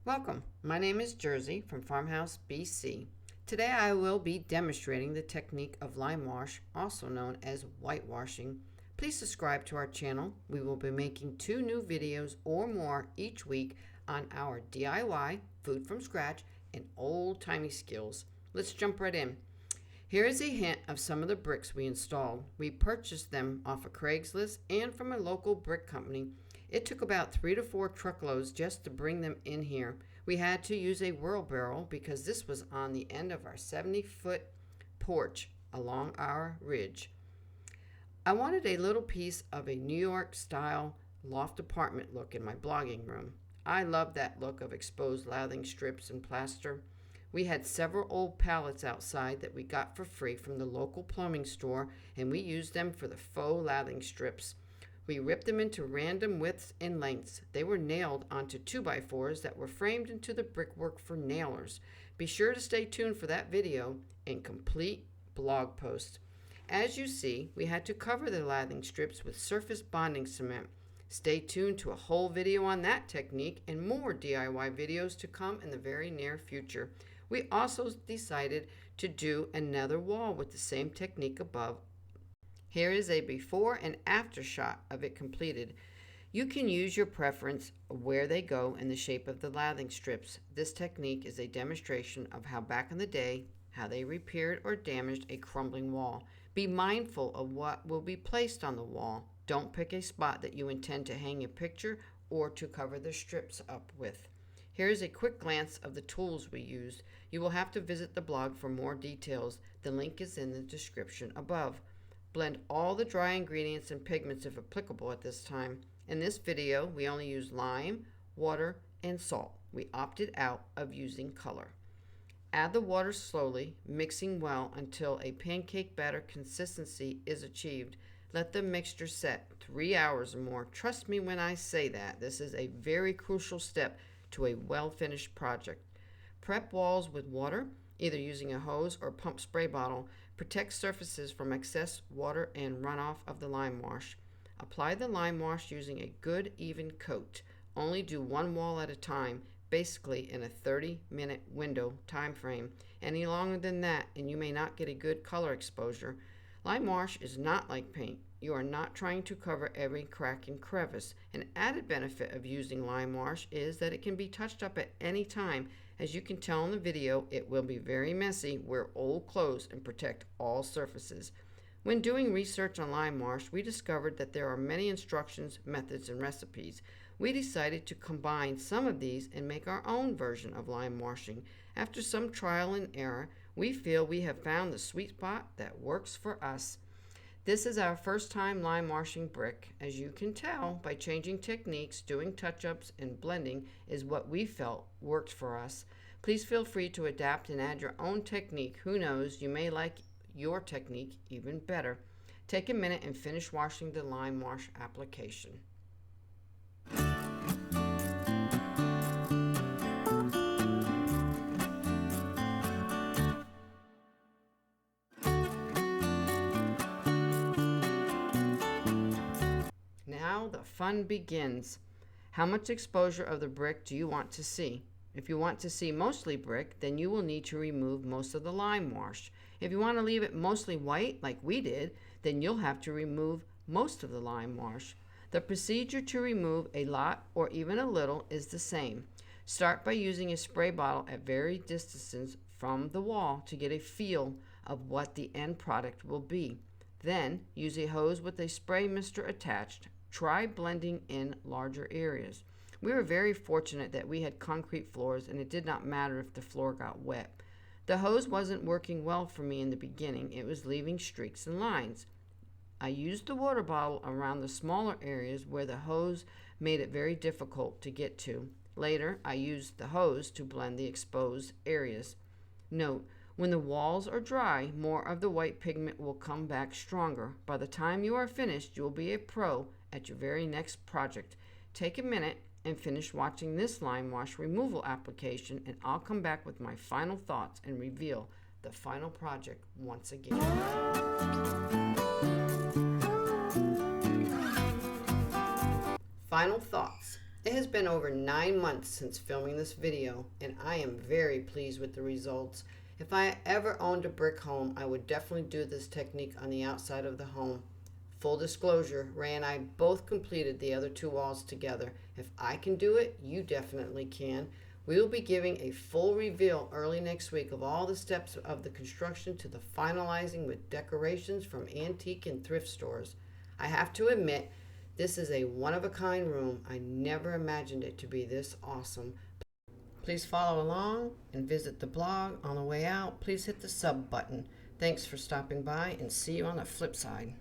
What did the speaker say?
Welcome, my name is Jersey from Farmhouse-BC. Today I will be demonstrating the technique of Limewash, also known as whitewashing. Please subscribe to our channel. We will be making 2 new videos or more each week on our DIY, food from scratch, and old-timey skills. Let's jump right in. Here is a hint of some of the bricks we installed. We purchased them off of Craigslist and from a local brick company. It took about 3 to 4 truckloads just to bring them in here. We had to use a wheelbarrow because this was on the end of our 70-foot porch along our ridge. I wanted a little piece of a New York style loft apartment look in my blogging room. I love that look of exposed lathing strips and plaster. We had several old pallets outside that we got for free from the local plumbing store, and we used them for the faux lathing strips. We ripped them into random widths and lengths. They were nailed onto 2x4s that were framed into the brickwork for nailers. Be sure to stay tuned for that video and complete blog post. As you see, we had to cover the lathing strips with surface bonding cement. Stay tuned to a whole video on that technique and more DIY videos to come in the very near future. We also decided to do another wall with the same technique above. Here is a before and after shot of it completed. You can use your preference of where they go in the shape of the lathing strips. This technique is a demonstration of how back in the day, how they repaired or damaged a crumbling wall. Be mindful of what will be placed on the wall. Don't pick a spot that you intend to hang a picture or to cover the strips up with. Here is a quick glance of the tools we used. You will have to visit the blog for more details. The link is in the description above. Blend all the dry ingredients and pigments if applicable at this time. In this video, we only use lime, water, and salt. We opted out of using color. Add the water slowly, mixing well until a pancake batter consistency is achieved. Let the mixture set 3 hours or more. Trust me when I say that. This is a very crucial step to a well-finished project. Prep walls with water, either using a hose or pump spray bottle. Protect surfaces from excess water and runoff of the lime wash. Apply the lime wash using a good even coat. Only do 1 wall at a time, basically in a 30-minute window time frame. Any longer than that and you may not get a good color exposure. Lime wash is not like paint. You are not trying to cover every crack and crevice. An added benefit of using lime wash is that it can be touched up at any time. As you can tell in the video, it will be very messy. Wear old clothes and protect all surfaces. When doing research on lime wash, we discovered that there are many instructions, methods, and recipes. We decided to combine some of these and make our own version of lime washing. After some trial and error, we feel we have found the sweet spot that works for us. This is our first time lime washing brick. As you can tell, by changing techniques, doing touch-ups, and blending is what we felt worked for us. Please feel free to adapt and add your own technique. Who knows, you may like your technique even better. Take a minute and finish washing the lime wash application. Now the fun begins. How much exposure of the brick do you want to see? If you want to see mostly brick, then you will need to remove most of the lime wash. If you want to leave it mostly white, like we did, then you'll have to remove most of the lime wash. The procedure to remove a lot or even a little is the same. Start by using a spray bottle at varied distances from the wall to get a feel of what the end product will be. Then use a hose with a spray mister attached. Try blending in larger areas. We were very fortunate that we had concrete floors and it did not matter if the floor got wet. The hose wasn't working well for me in the beginning. It was leaving streaks and lines. I used the water bottle around the smaller areas where the hose made it very difficult to get to. Later, I used the hose to blend the exposed areas. Note, when the walls are dry, more of the white pigment will come back stronger. By the time you are finished, you will be a pro at your very next project. Take a minute and finish watching this lime wash removal application, and I'll come back with my final thoughts and reveal the final project once again. Final thoughts. It has been over 9 months since filming this video, and I am very pleased with the results. If I ever owned a brick home, I would definitely do this technique on the outside of the home. Full disclosure, Ray and I both completed the other 2 walls together. If I can do it, you definitely can. We will be giving a full reveal early next week of all the steps of the construction to the finalizing with decorations from antique and thrift stores. I have to admit, this is a one-of-a-kind room. I never imagined it to be this awesome. Please follow along and visit the blog. On the way out, please hit the sub button. Thanks for stopping by, and see you on the flip side.